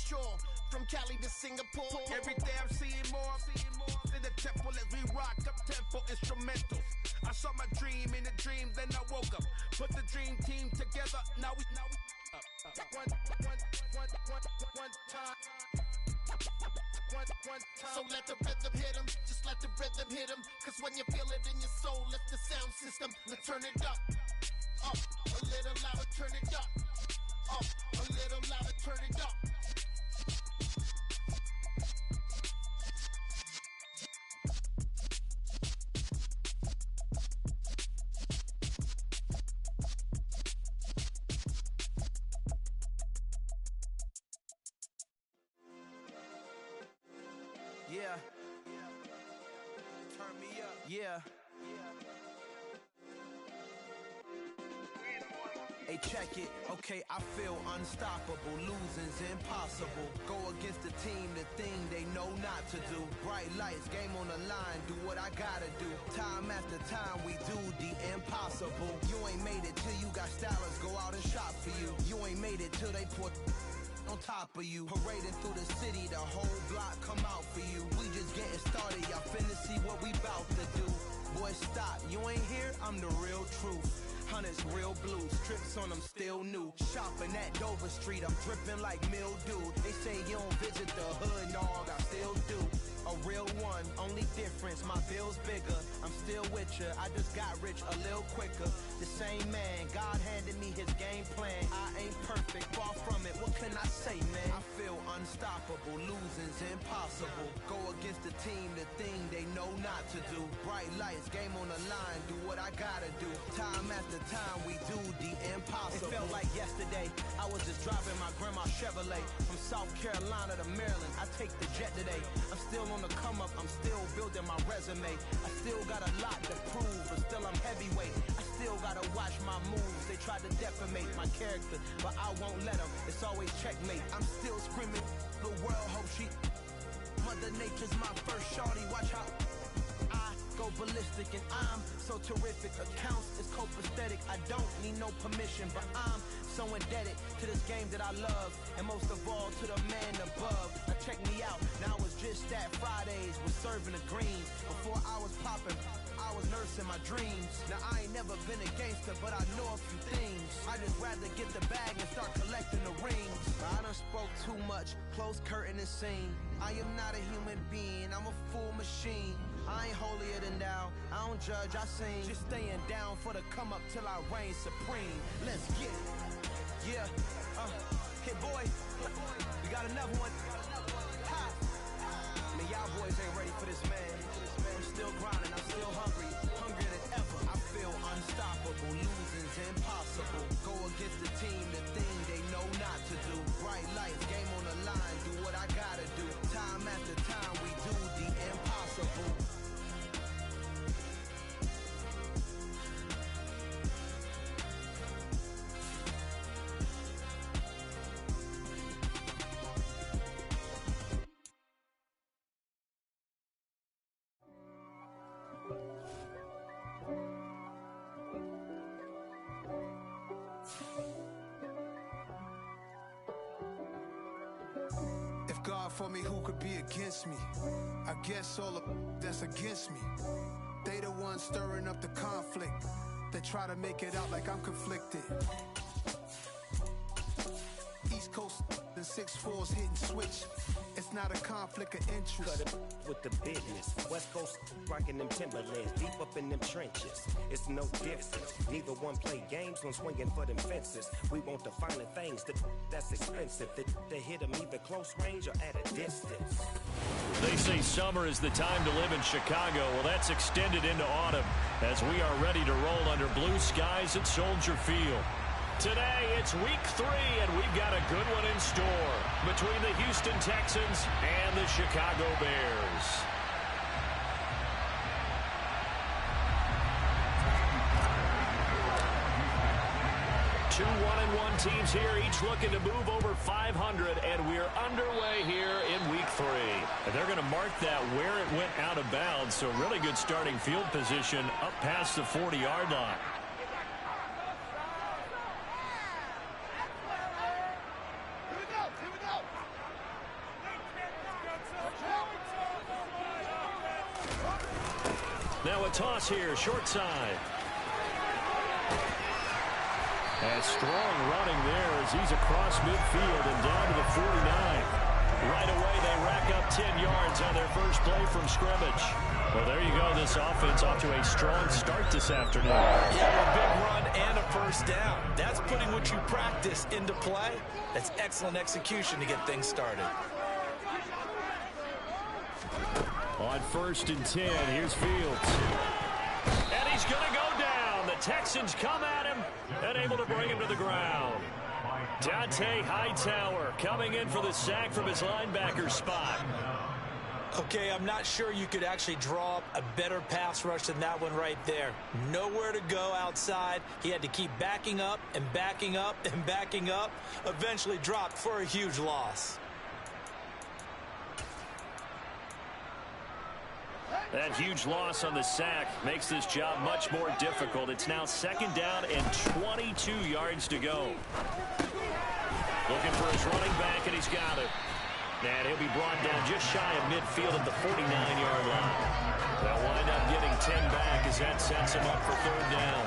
shore. From Cali to Singapore. Every day I'm seeing more in the temple as we rock up tempo instrumentals. I saw my dream in a dream, then I woke up. Put the dream team together, now we up. One time. So let the rhythm hit him, just let the rhythm hit him. Cause when you feel it in your soul, lift the sound system, let's turn it up. Up, a little louder, turn it up. Up, a little louder, turn it up. Yeah. Turn me up. Yeah. Hey, check it. Okay, I feel unstoppable. Losing's impossible. Go against the team, the thing they know not to do. Bright lights, game on the line, do what I gotta do. Time after time, we do the impossible. You ain't made it till you got stylists go out and shop for you. You ain't made it till they put on top of you. Parading through the city, the whole block come out for you. We just getting started, y'all finna see what we bout to do. Boy, stop, you ain't here, I'm the real truth. Hunters, real blue, strips on them still new. Shopping at Dover Street, I'm dripping like mildew. They say you don't visit the hood, dog, I still do. A real one, only difference, my bill's bigger. I'm still with ya, I just got rich a little quicker. The same man, God handed me his game plan. I ain't perfect, far from it, what can I say, man? I feel unstoppable, losing's impossible. Go against the team, the thing they know not to do. Bright lights, game on the line, do what I gotta do. Time after time, we do the impossible. It felt like yesterday, I was just driving my grandma's Chevrolet. From South Carolina to Maryland, I take the jet today. I'm still on the come up, I'm still building my resume. I still got a lot to prove, but still I'm heavyweight. I still gotta watch my moves. They tried to defamate my character, but I won't let them. It's always checkmate. I'm still screaming, the world hope she. Mother Nature's my first shorty, watch how I go ballistic and I'm so terrific. Accounts is copacetic, I don't need no permission, but I'm so indebted to this game that I love, and most of all to the man above. Now check me out, now it's just that Fridays was serving the greens. Before I was popping, I was nursing my dreams. Now I ain't never been a gangster, but I know a few things. I just rather get the bag and start collecting the rings. I done spoke too much, close curtain and scene. I am not a human being, I'm a full machine. I ain't holier than thou, I don't judge, I sing. Just staying down for the come up till I reign supreme. Let's get it. Yeah, hey boy, we got another one. Ha. Man, y'all boys ain't ready for this, man. I'm still grinding, I'm still hungry, hungrier than ever. I feel unstoppable, losing's impossible. Go against the team, the thing they know not to do. Bright lights, game on the line, do what I gotta do. Time after time, we do the impossible. If God for me, who could be against me? I guess all of that's against me. They the ones stirring up the conflict. They try to make it out like I'm conflicted. East Coast and 6'4's hitting switch. It's not a conflict of interest. Cut it with the business. West Coast rocking them Timberlands, deep up in them trenches. It's no difference. Neither one play games when swinging for them fences. We want the finer things that's expensive. They hit them either close range or at a distance. They say summer is the time to live in Chicago. Well, that's extended into autumn as we are ready to roll under blue skies at Soldier Field. Today, it's week 3, and we've got a good one in store between the Houston Texans and the Chicago Bears. Two 1-1 teams here, each looking to move over 500, and we're underway here in week 3. And they're going to mark that where it went out of bounds, so really good starting field position up past the 40-yard line. Now a toss here, short side. And strong running there as he's across midfield and down to the 49. Right away, they rack up 10 yards on their first play from scrimmage. Well, there you go. This offense off to a strong start this afternoon. Yeah, a big run and a first down. That's putting what you practice into play. That's excellent execution to get things started. On 1st and 10, here's Fields. And he's going to go down. The Texans come at him and able to bring him to the ground. Dante Hightower coming in for the sack from his linebacker spot. Okay, I'm not sure you could actually draw up a better pass rush than that one right there. Nowhere to go outside. He had to keep backing up and backing up and backing up. Eventually dropped for a huge loss. That huge loss on the sack makes this job much more difficult. It's now 2nd down and 22 yards to go. Looking for his running back, and he's got it. And he'll be brought down just shy of midfield at the 49-yard line. They'll wind up getting 10 back as that sets him up for 3rd down.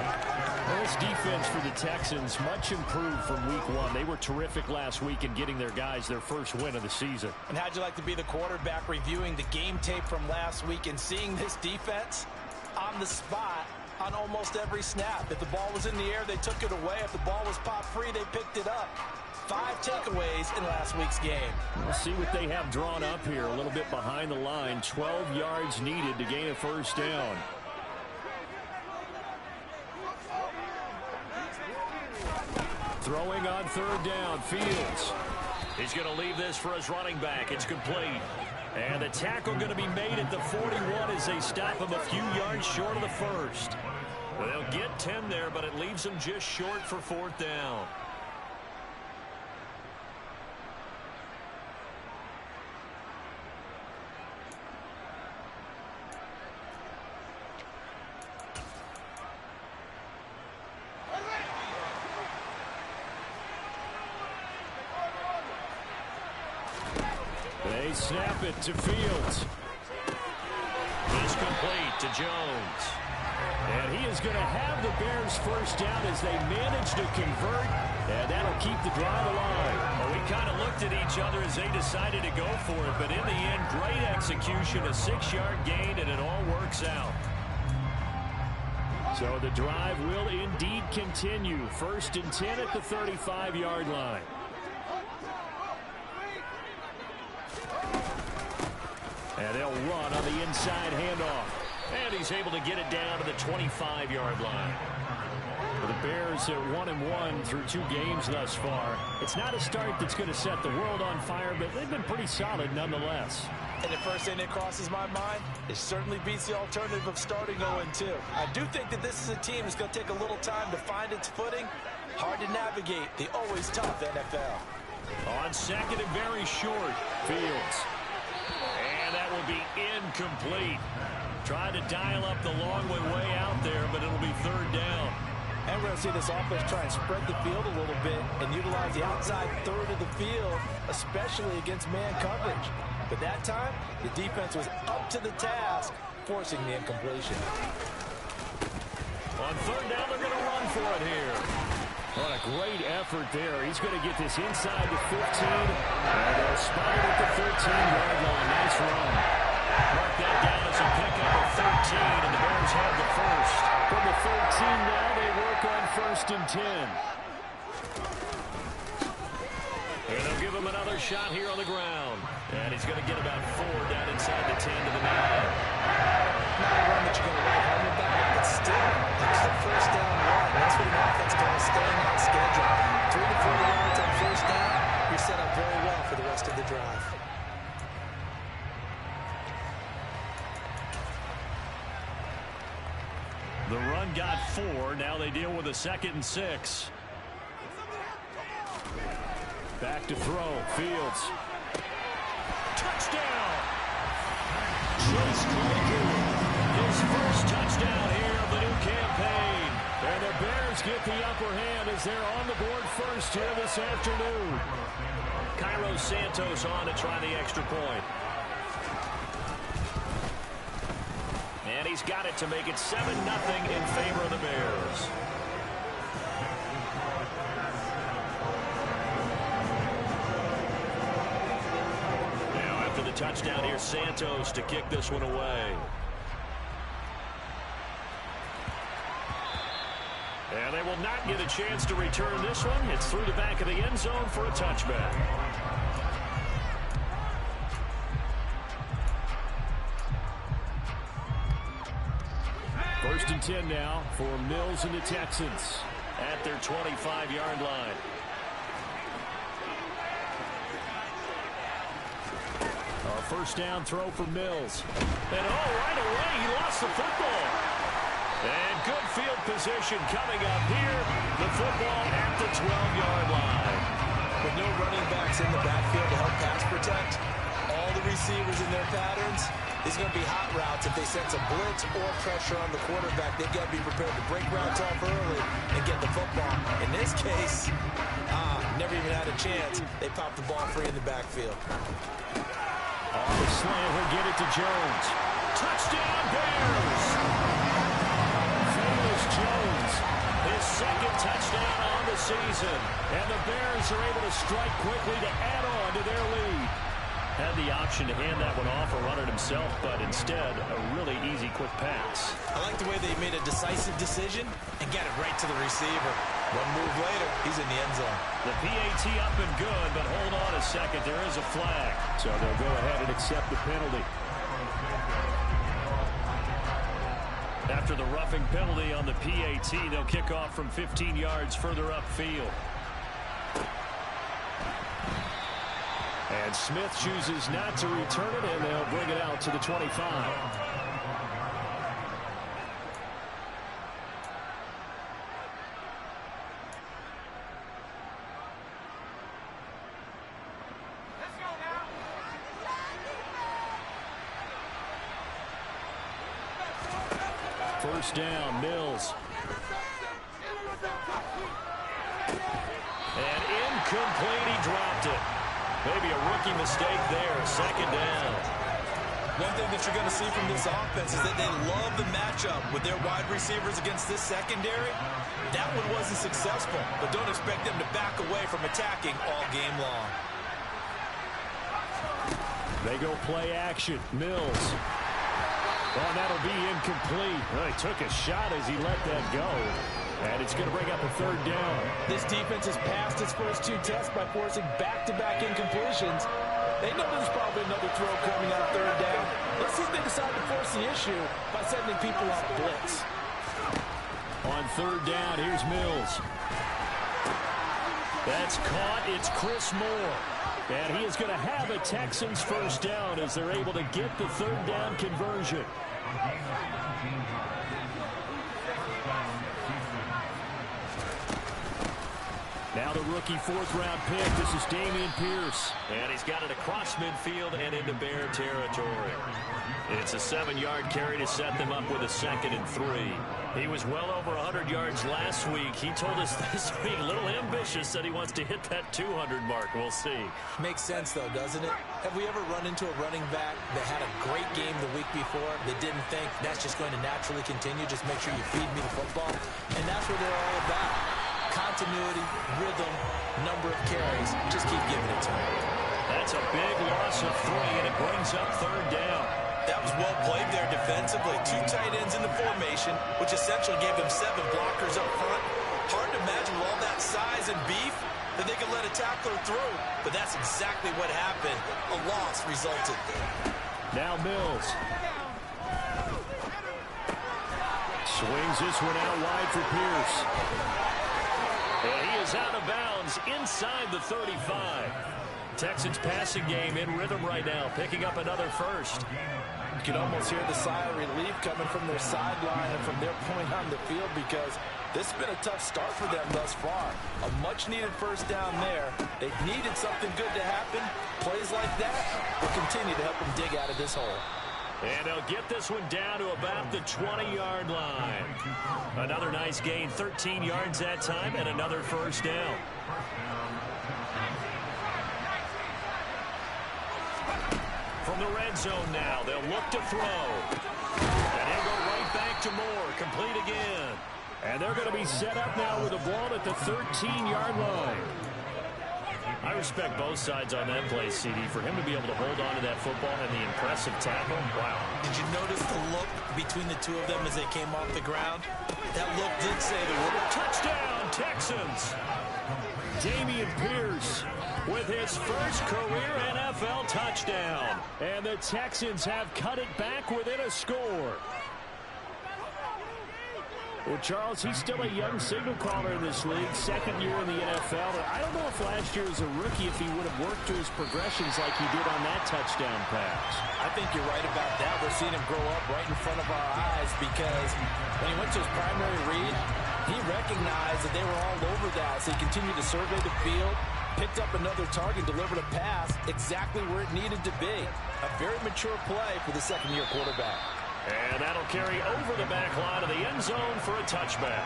Well, this defense for the Texans much improved from week 1. They were terrific last week in getting their guys their first win of the season. And how'd you like to be the quarterback reviewing the game tape from last week and seeing this defense on the spot on almost every snap? If the ball was in the air, they took it away. If the ball was pop free, they picked it up. 5 takeaways in last week's game. We'll see what they have drawn up here. A little bit behind the line. 12 yards needed to gain a first down. Throwing on 3rd down, Fields. He's going to leave this for his running back. It's complete. And the tackle going to be made at the 41 as they stop him a few yards short of the first. Well, they'll get 10 there, but it leaves them just short for 4th down. They snap it to Fields. It's complete to Jones. And he is going to have the Bears first down as they manage to convert, and that'll keep the drive alive. Well, we kind of looked at each other as they decided to go for it, but in the end, great execution, a 6-yard gain, and it all works out. So the drive will indeed continue. 1st and 10 at the 35-yard line. And they'll run on the inside handoff. And he's able to get it down to the 25-yard line. For the Bears at 1-1 through 2 games thus far. It's not a start that's going to set the world on fire, but they've been pretty solid nonetheless. And the first thing that crosses my mind, it certainly beats the alternative of starting 0-2. I do think that this is a team that's going to take a little time to find its footing. Hard to navigate the always tough NFL. On 2nd and very short, Fields. And that will be incomplete. Trying to dial up the long way out there, but it'll be 3rd down. And we're going to see this offense try and spread the field a little bit and utilize the outside third of the field, especially against man coverage. But that time, the defense was up to the task, forcing the incompletion. On 3rd down, they're going to run for it here. What a great effort there. He's going to get this inside the 15. And they'll spot it at the 13-yard line. Nice run. Mark that down as a pickup of 13, and the Bears have the first. From the 13 now, they work on 1st and 10. And they'll give him another shot here on the ground. And he's going to get about 4 down inside the 10 to the 9. Not a run that you're going to write home about, but still, it's the first down run. That's what an offense calls staying on schedule. 3 to 4 yards on 1st down, you're set up very well for the rest of the drive. The run got 4. Now they deal with a 2nd and 6. Back to throw. Fields. Touchdown! Chase Claypool. His first touchdown here of the new campaign. And the Bears get the upper hand as they're on the board first here this afternoon. Cairo Santos on to try the extra point. And he's got it to make it 7-0 in favor of the Bears. Now after the touchdown, here's Santos to kick this one away. And they will not get a chance to return this one. It's through the back of the end zone for a touchback. First and 10 now for Mills and the Texans at their 25-yard line. A first down throw for Mills. And right away he lost the football. And good field position coming up here. The football at the 12-yard line. With no running backs in the backfield to help pass protect, all the receivers in their patterns, it's going to be hot routes. If they sense a blitz or pressure on the quarterback, they've got to be prepared to break routes off early and get the football. In this case, never even had a chance. They popped the ball free in the backfield. On the slant, he'll get it to Jones. Touchdown, Bears! Jones, his second touchdown on the season. And the Bears are able to strike quickly to add on to their lead. Had the option to hand that one off or run it himself, but instead, a really easy, quick pass. I like the way they made a decisive decision and got it right to the receiver. One move later, he's in the end zone. The PAT up and good, but hold on a second. There is a flag. So they'll go ahead and accept the penalty. After the roughing penalty on the PAT, they'll kick off from 15 yards further upfield. And Smith chooses not to return it, and they'll bring it out to the 25. First down, Mills. And incomplete, he dropped it. Maybe a rookie mistake there, second down. One thing that you're going to see from this offense is that they love the matchup with their wide receivers against this secondary. That one wasn't successful, but don't expect them to back away from attacking all game long. They go play action. Mills. Oh, that'll be incomplete. Well, he took a shot as he let that go. And it's going to bring up a third down. This defense has passed its first two tests by forcing back-to-back incompletions. They know there's probably another throw coming on third down. Let's see if they decide to force the issue by sending people off blitz. On third down, here's Mills. That's caught. It's Chris Moore. And he is going to have a Texans first down as they're able to get the third down conversion. Now the rookie fourth-round pick. This is Dameon Pierce. And he's got it across midfield and into Bear territory. It's a 7-yard carry to set them up with a 2nd and 3. He was well over 100 yards last week. He told us this week, a little ambitious, that he wants to hit that 200 mark. We'll see. Makes sense, though, doesn't it? Have we ever run into a running back that had a great game the week before that didn't think that's just going to naturally continue? Just make sure you feed me the football. And that's what they're all about. Continuity, rhythm, number of carries. Just keep giving it to him. That's a big loss of 3, and it brings up third down. That was well played there defensively. 2 tight ends in the formation, which essentially gave them 7 blockers up front. Hard to imagine with all that size and beef that they could let a tackler through. But that's exactly what happened. A loss resulted. Now Mills. Swings this one out wide for Pierce. And he is out of bounds inside the 35. Texans passing game in rhythm right now, picking up another first. You can almost hear the sigh of relief coming from their sideline and from their point on the field because this has been a tough start for them thus far. A much-needed first down there. They needed something good to happen. Plays like that will continue to help them dig out of this hole. And they'll get this one down to about the 20-yard line. Another nice gain, 13 yards that time, and another first down. From the red zone now, they'll look to throw. And he'll go to Moore. Complete again. And they're going to be set up now with the ball at the 13-yard line. I respect both sides on that play, CD. For him to be able to hold on to that football and the impressive tackle, wow. Did you notice the look between the two of them as they came off the ground? That look did say the word. Touchdown, Texans. Dameon Pierce with his first career NFL touchdown. And the Texans have cut it back within a score. Well, Charles, he's still a young signal caller in this league, second year in the NFL. I don't know if last year as a rookie if he would have worked through his progressions like he did on that touchdown pass. I think you're right about that. We're seeing him grow up right in front of our eyes because when he went to his primary read, he recognized that they were all over that. So he continued to survey the field, picked up another target, delivered a pass exactly where it needed to be. A very mature play for the second-year quarterback. And that'll carry over the back line of the end zone for a touchback.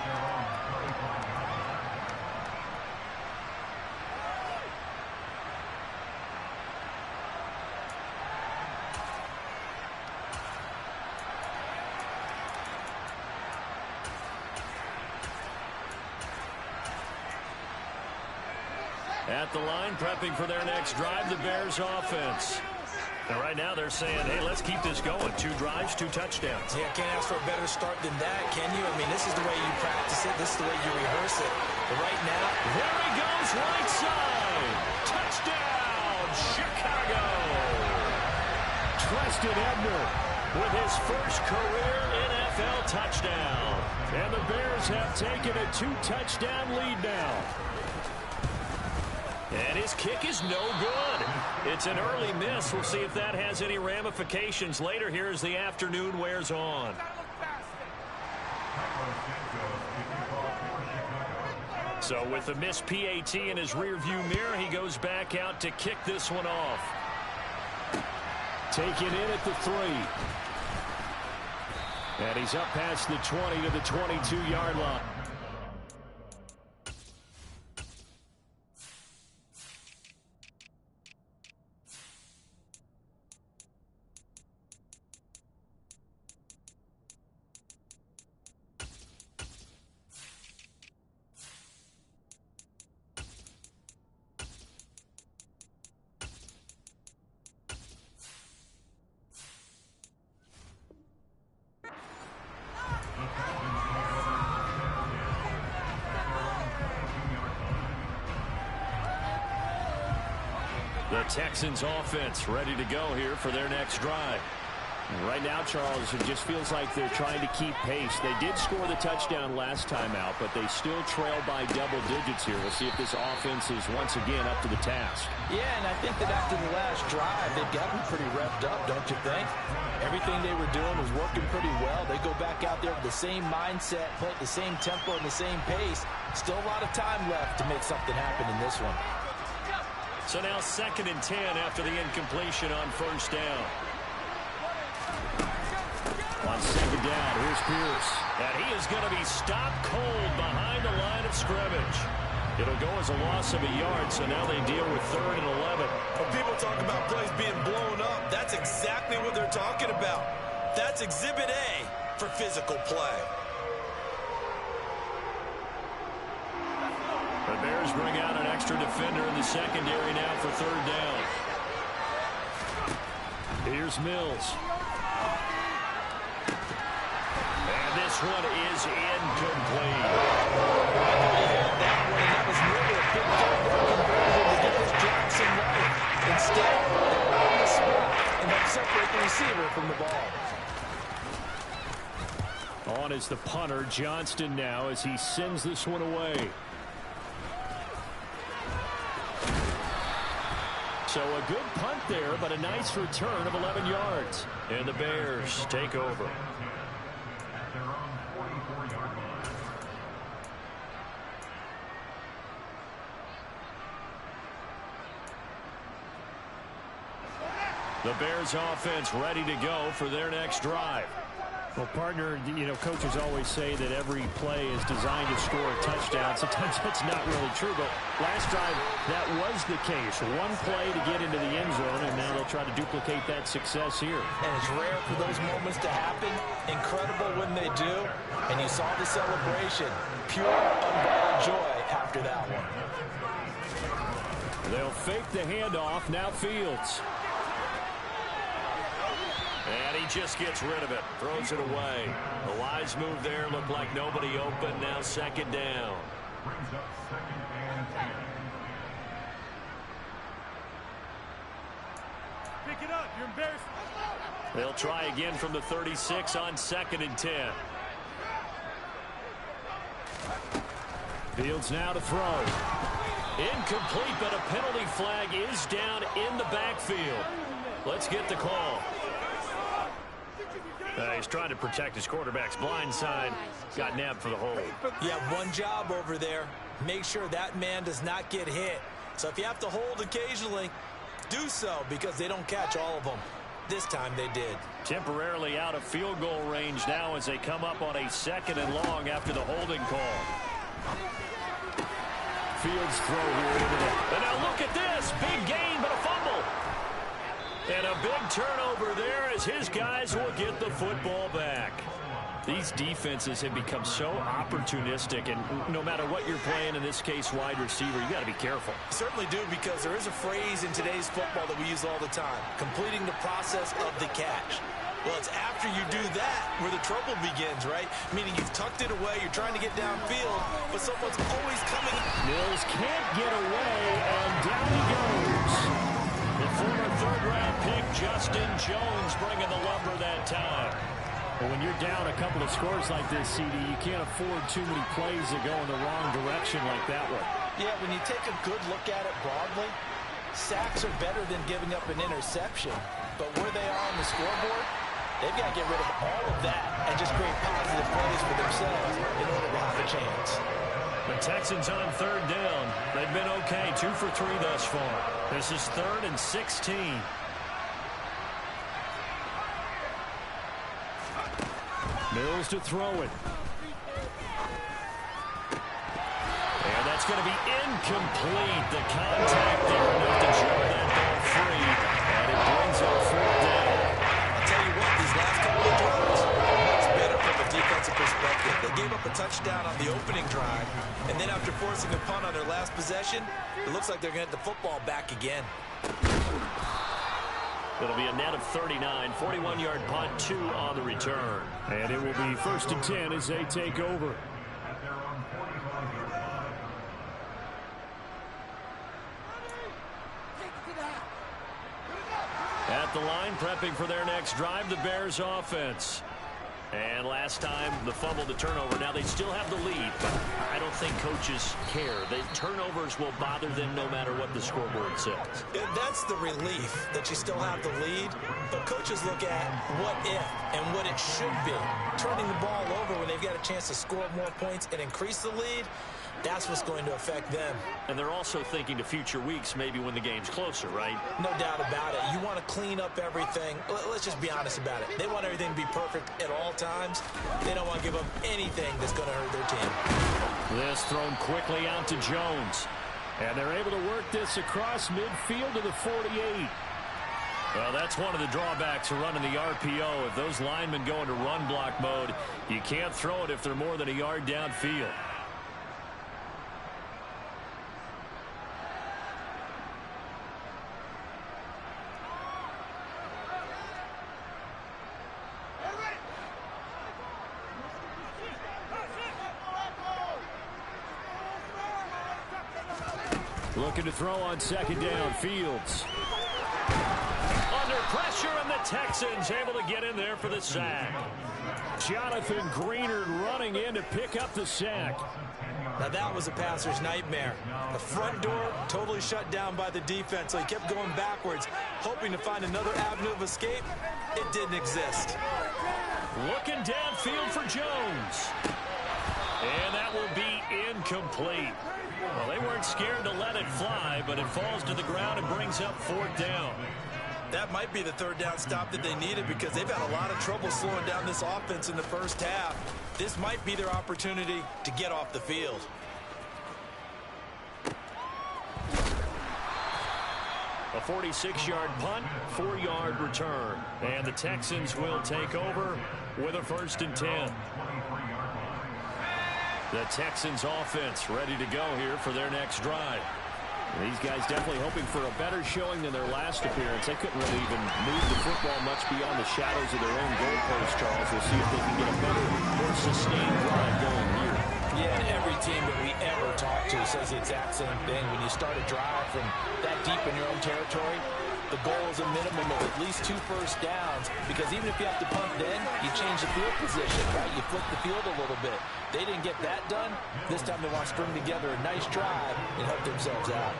At the line, prepping for their next drive, the Bears offense. And right now they're saying, hey, let's keep this going. 2 drives, 2 touchdowns. Yeah, can't ask for a better start than that, can you? I mean, this is the way you practice it. This is the way you rehearse it. But right now, there he goes, right side. Touchdown, Chicago. Treston Ebner with his first career NFL touchdown. And the Bears have taken a 2-touchdown lead now. And his kick is no good. It's an early miss. We'll see if that has any ramifications later here as the afternoon wears on. So with the missed PAT in his rearview mirror, he goes back out to kick this one off. Taken in at the 3. And he's up past the 20 to the 22-yard line. The Texans offense ready to go here for their next drive. Right now, Charles, it just feels like they're trying to keep pace. They did score the touchdown last time out, but they still trail by double digits here. We'll see if this offense is once again up to the task. Yeah, and I think that after the last drive, they've gotten pretty revved up, don't you think? Everything they were doing was working pretty well. They go back out there with the same mindset, play at the same tempo and the same pace. Still a lot of time left to make something happen in this one. So now 2nd and 10 after the incompletion on first down. On 2nd down, here's Pierce. And he is going to be stopped cold behind the line of scrimmage. It'll go as a loss of a yard, so now they deal with 3rd and 11. When people talk about plays being blown up, that's exactly what they're talking about. That's Exhibit A for physical play. The Bears bring out an extra defender in the secondary now for 3rd down. Here's Mills. And this one is incomplete. That was really a big conversion to get this Jackson right. Instead, they're on the spot and they separate the receiver from the ball. On is the punter, Johnston, now as he sends this one away. So a good punt there, but a nice return of 11 yards. And the Bears take over. The Bears offense ready to go for their next drive. Well, partner, coaches always say that every play is designed to score a touchdown. Sometimes that's not really true, but last drive, that was the case. One play to get into the end zone, and now they'll try to duplicate that success here. And it's rare for those moments to happen. Incredible when they do. And you saw the celebration. Pure, unbridled joy after that one. They'll fake the handoff. Now Fields. And he just gets rid of it. Throws it away. A wise move there. Looked like nobody open. Now second down. Pick it up. You're embarrassed. They'll try again from the 36 on 2nd and 10. Fields now to throw. Incomplete, but a penalty flag is down in the backfield. Let's get the call. He's trying to protect his quarterback's blind side. Got nabbed for the hold. You have one job over there. Make sure that man does not get hit. So if you have to hold occasionally, do so, because they don't catch all of them. This time they did. Temporarily out of field goal range now as they come up on a 2nd and long after the holding call. Fields throw here into the... And now look at this. Big gain, but a fumble. And a big turnover there as his guys will get the football back. These defenses have become so opportunistic, and no matter what you're playing, in this case wide receiver, you got to be careful. Certainly do, because there is a phrase in today's football that we use all the time: completing the process of the catch. Well, it's after you do that where the trouble begins, right? Meaning you've tucked it away, you're trying to get downfield, but someone's always coming. Mills can't get away, and down he goes. The former third-round pick, Justin Jones, bringing the lumber that time. Well, when you're down a couple of scores like this, CD, you can't afford too many plays that go in the wrong direction like that one. Yeah, when you take a good look at it broadly, sacks are better than giving up an interception. But where they are on the scoreboard, they've got to get rid of all of that and just create positive plays for themselves in order to have a chance. The Texans on 3rd down. They've been okay, 2 for 3 thus far. This is 3rd and 16. Mills to throw it. And that's going to be incomplete. The contact there enough to jar that ball free. And it brings up 4th down. I'll tell you what, these last couple of drives are much better from a defensive perspective. They gave up a touchdown on the opening drive, and then after forcing a punt on their last possession, it looks like they're going to get the football back again. It'll be a net of 39, 41-yard punt, 2 on the return. And it will be 1st and 10 as they take over. At the line, prepping for their next drive, the Bears offense. And last time, the fumble, the turnover. Now, they still have the lead, but I don't think coaches care. The turnovers will bother them no matter what the scoreboard says. That's the relief, that you still have the lead. But coaches look at what if and what it should be. Turning the ball over when they've got a chance to score more points and increase the lead, that's what's going to affect them. And they're also thinking to future weeks, maybe when the game's closer, right? No doubt about it. You want to clean up everything. Let's just be honest about it. They want everything to be perfect at all times. They don't want to give up anything that's going to hurt their team. This thrown quickly out to Jones. And they're able to work this across midfield to the 48. Well, that's one of the drawbacks of running the RPO. If those linemen go into run block mode, you can't throw it if they're more than a yard downfield. Looking to throw on 2nd down. Fields. Under pressure, and the Texans able to get in there for the sack. Jonathan Greenard running in to pick up the sack. Now that was a passer's nightmare. The front door totally shut down by the defense, so he kept going backwards, hoping to find another avenue of escape. It didn't exist. Looking downfield for Jones. And that will be incomplete. Well, they weren't scared to let it fly, but it falls to the ground and brings up 4th down. That might be the third down stop that they needed because they've had a lot of trouble slowing down this offense in the first half. This might be their opportunity to get off the field. A 46-yard punt, 4-yard return. And the Texans will take over with a 1st and 10. The Texans offense ready to go here for their next drive. These guys definitely hoping for a better showing than their last appearance. They couldn't really even move the football much beyond the shadows of their own goalpost, Charles. We'll see if they can get a better, more sustained drive going here. Yeah, and every team that we ever talk to says the exact same thing. When you start a drive from that deep in your own territory, the goal is a minimum of at least 2 first downs, because even if you have to punt then, you change the field position, right? You flip the field a little bit. They didn't get that done. This time they want to string together a nice drive and help themselves out.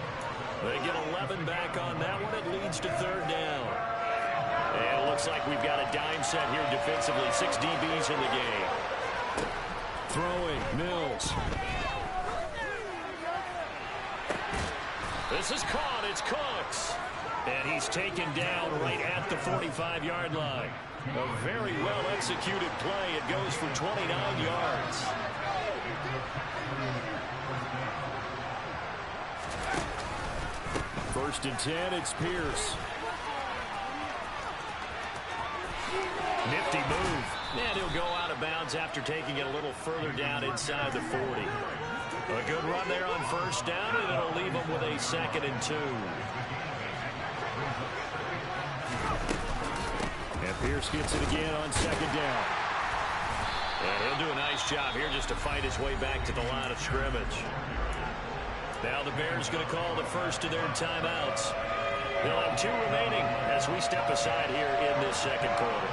They get 11 back on that one. It leads to 3rd down. And it looks like we've got a dime set here defensively. 6 DBs in the game. Throwing, Mills. This is caught. It's Cooks. And he's taken down right at the 45-yard line. A very well-executed play. It goes for 29 yards. First and 10, it's Pierce. Nifty move. And he'll go out of bounds after taking it a little further down inside the 40. A good run there on 1st down, and it'll leave him with a 2nd and 2. And Pierce gets it again on 2nd down. And he'll do a nice job here just to fight his way back to the line of scrimmage. Now the Bears going to call the first of their timeouts. They'll have 2 remaining as we step aside here in this 2nd quarter.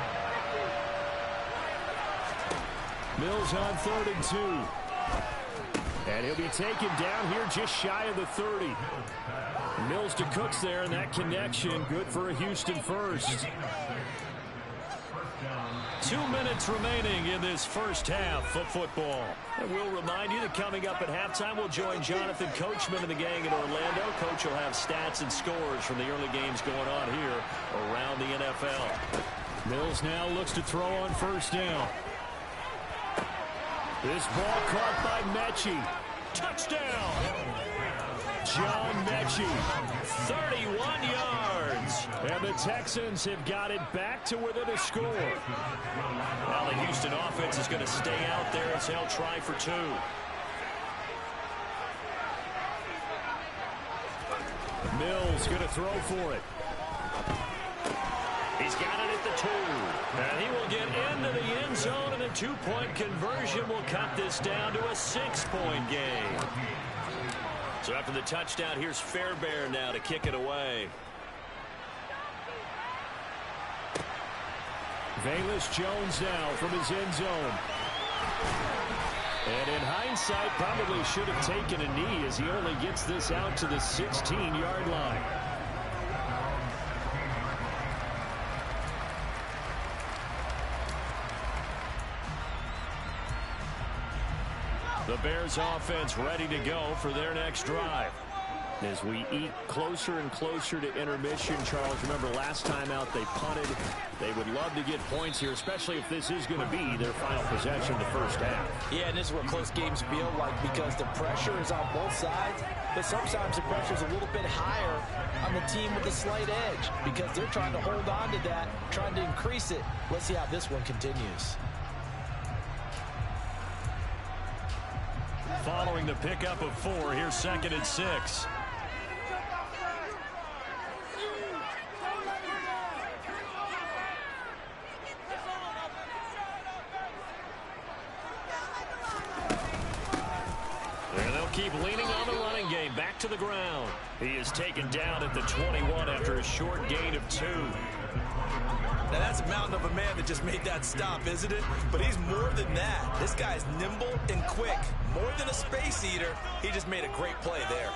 Mills on 3rd and 2. And he'll be taken down here just shy of the 30. Mills to Cooks there, and that connection good for a Houston first. 2 minutes remaining in this first half of football. And we'll remind you that coming up at halftime, we'll join Jonathan Coachman and the gang in Orlando. Coach will have stats and scores from the early games going on here around the NFL. Mills now looks to throw on 1st down. This ball caught by Mechie. Touchdown! John Mechie. 31 yards. And the Texans have got it back to within a score. Now the Houston offense is going to stay out there as they'll try for 2. Mills going to throw for it. He's got it at the 2. And he will get into the end zone, and a 2-point conversion will cut this down to a 6-point game. So after the touchdown, here's Fairbairn now to kick it away. Velus Jones now from his end zone. And in hindsight, probably should have taken a knee as he only gets this out to the 16-yard line. The Bears offense ready to go for their next drive. As we eat closer and closer to intermission, Charles, remember last time out they punted. They would love to get points here, especially if this is going to be their final possession the first half. Yeah, and this is what close games feel like because the pressure is on both sides, but sometimes the pressure is a little bit higher on the team with a slight edge because they're trying to hold on to that, trying to increase it. Let's see how this one continues. Following the pickup of 4, here's 2nd and 6. And they'll keep leaning on the running game. Back to the ground. He is taken down at the 21 after a short gain of 2. Now, that's a mountain of a man that just made that stop, isn't it? But he's more than that. This guy's nimble and quick. More than a space eater, he just made a great play there.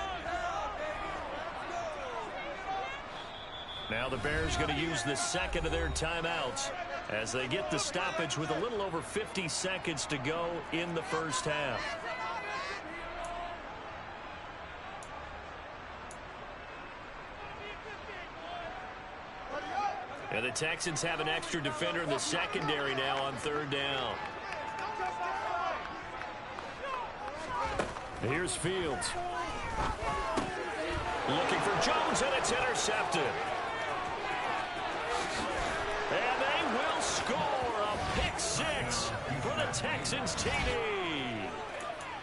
Now the Bears going to use the 2nd of their timeouts as they get the stoppage with a little over 50 seconds to go in the first half. And the Texans have an extra defender in the secondary now on third down. Here's Fields. Looking for Jones, and it's intercepted. And they will score a pick six for the Texans TD.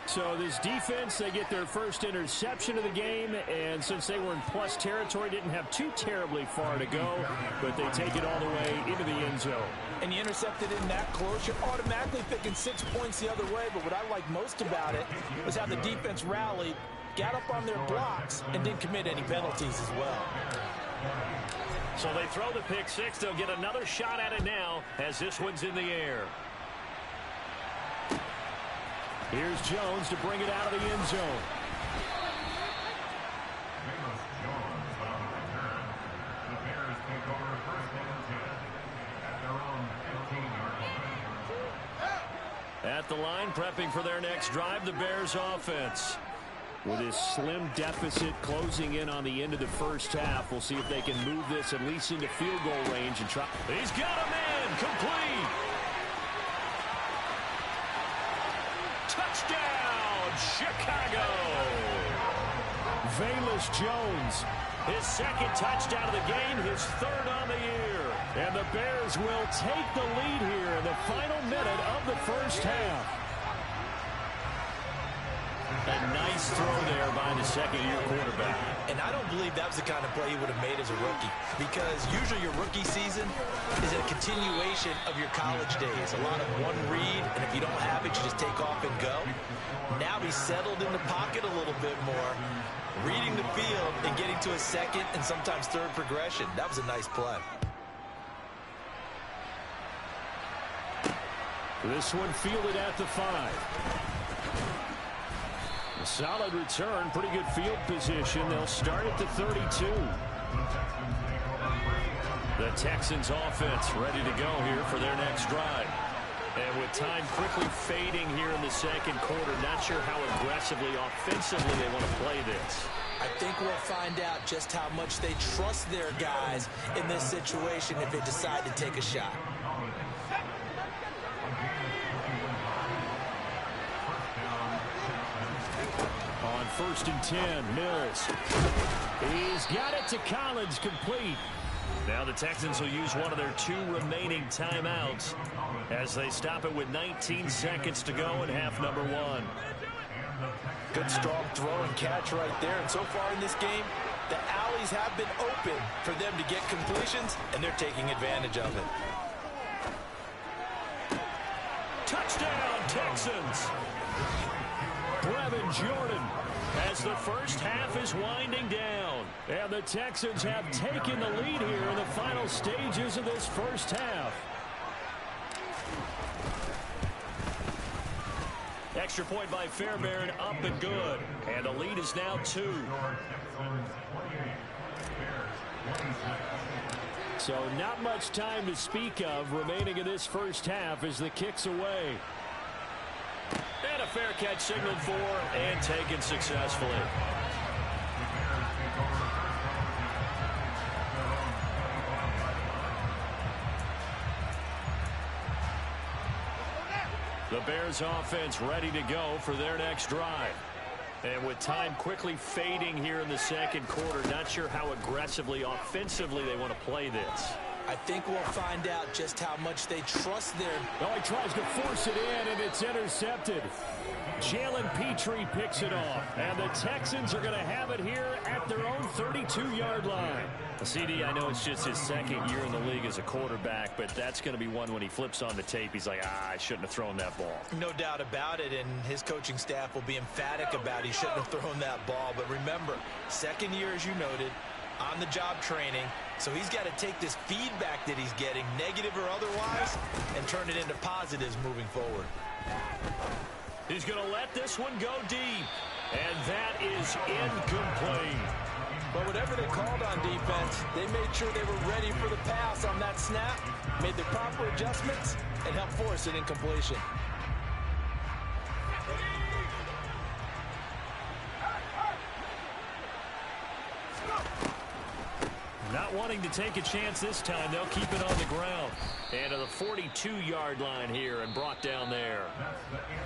So this defense, they get their first interception of the game, and since they were in plus territory, didn't have too terribly far to go, but they take it all the way into the end zone. And you intercepted in that close, you're automatically picking 6 points the other way, but what I like most about it was how the defense rallied, got up on their blocks, and didn't commit any penalties as well. So they throw the pick six. They'll get another shot at it now as this one's in the air. Here's Jones to bring it out of the end zone. At the line, prepping for their next drive, the Bears offense. With his slim deficit closing in on the end of the first half, we'll see if they can move this at least into field goal range and try. He's got a man, complete. Touchdown, Chicago. Velus Jones. His second touchdown of the game, his third on the year. And the Bears will take the lead here in the final minute of the first half. A nice throw there by the second-year quarterback. And I don't believe that was the kind of play he would have made as a rookie, because usually your rookie season is a continuation of your college days. A lot of one read, and if you don't have it, you just take off and go. Now he's settled in the pocket a little bit more, reading the field and getting to a second and sometimes third progression. That was a nice play. This one fielded at the 5. A solid return, pretty good field position. They'll start at the 32. The Texans offense ready to go here for their next drive. And with time quickly fading here in the second quarter, not sure how aggressively, offensively they want to play this. I think we'll find out just how much they trust their guys in this situation if they decide to take a shot. On 1st and 10, Mills. He's got it to Collins, complete. Now the Texans will use one of their 2 remaining timeouts as they stop it with 19 seconds to go in half number 1. Good strong throw and catch right there. And so far in this game, the alleys have been open for them to get completions, and they're taking advantage of it. Touchdown, Texans! Brevin Jordan. As the first half is winding down. And the Texans have taken the lead here in the final stages of this first half. Extra point by Fairbairn, up and good. And the lead is now 2. So not much time to speak of remaining in this first half as the kick's away. And a fair catch signaled for and taken successfully. The Bears offense ready to go for their next drive. And with time quickly fading here in the second quarter, not sure how aggressively, offensively they want to play this. I think we'll find out just how much they trust their... Oh, he tries to force it in, and it's intercepted. Jalen Petrie picks it off, and the Texans are going to have it here at their own 32-yard line. CD, I know it's just his second year in the league as a quarterback, but that's going to be one when he flips on the tape, he's like, I shouldn't have thrown that ball. No doubt about it, and his coaching staff will be emphatic about he shouldn't have thrown that ball. But remember, second year, as you noted, on-the-job training, so he's got to take this feedback that he's getting, negative or otherwise, and turn it into positives moving forward. He's going to let this one go deep, and that is incomplete. But whatever they called on defense, they made sure they were ready for the pass on that snap, made the proper adjustments, and helped force an incompletion. Not wanting to take a chance this time. They'll keep it on the ground. And to the 42-yard line here and brought down there.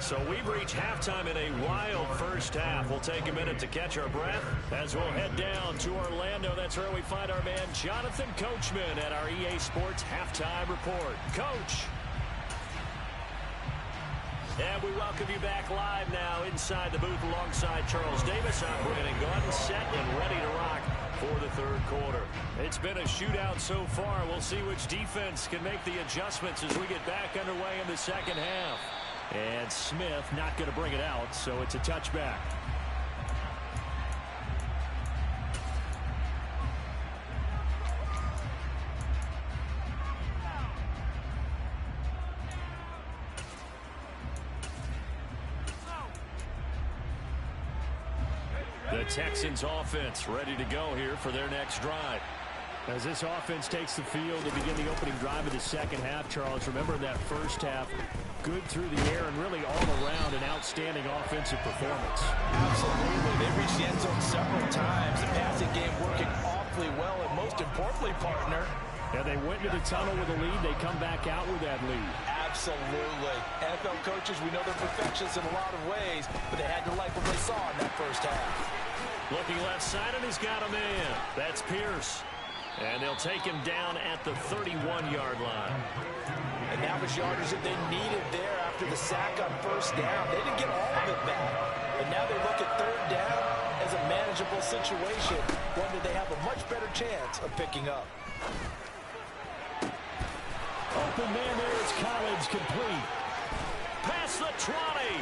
So we've reached halftime in a wild first half. We'll take a minute to catch our breath as we'll head down to Orlando. That's where we find our man Jonathan Coachman at our EA Sports Halftime Report. Coach. And we welcome you back live now inside the booth alongside Charles Davis. I'm Brandon Gordon, set and ready to rock for the third quarter. It's been a shootout so far. We'll see which defense can make the adjustments as we get back underway in the second half. And Smith not going to bring it out, so it's a touchback. The Texans offense ready to go here for their next drive. As this offense takes the field to begin the opening drive of the second half, Charles, remember that first half, good through the air and really all around an outstanding offensive performance. Absolutely. They reached the end zone several times. The passing game working awfully well, and most importantly, partner. Yeah, they went to the tunnel with a lead. They come back out with that lead. Absolutely. NFL coaches, we know they're perfectionists in a lot of ways, but they had to like what they saw in that first half. Looking left side, and he's got a man. That's Pierce. And they'll take him down at the 31-yard line. And that was yardage that they needed there after the sack on first down. They didn't get all of it back. But now they look at third down as a manageable situation, one that they have a much better chance of picking up. Open man there. It's Collins, complete. Past the 20.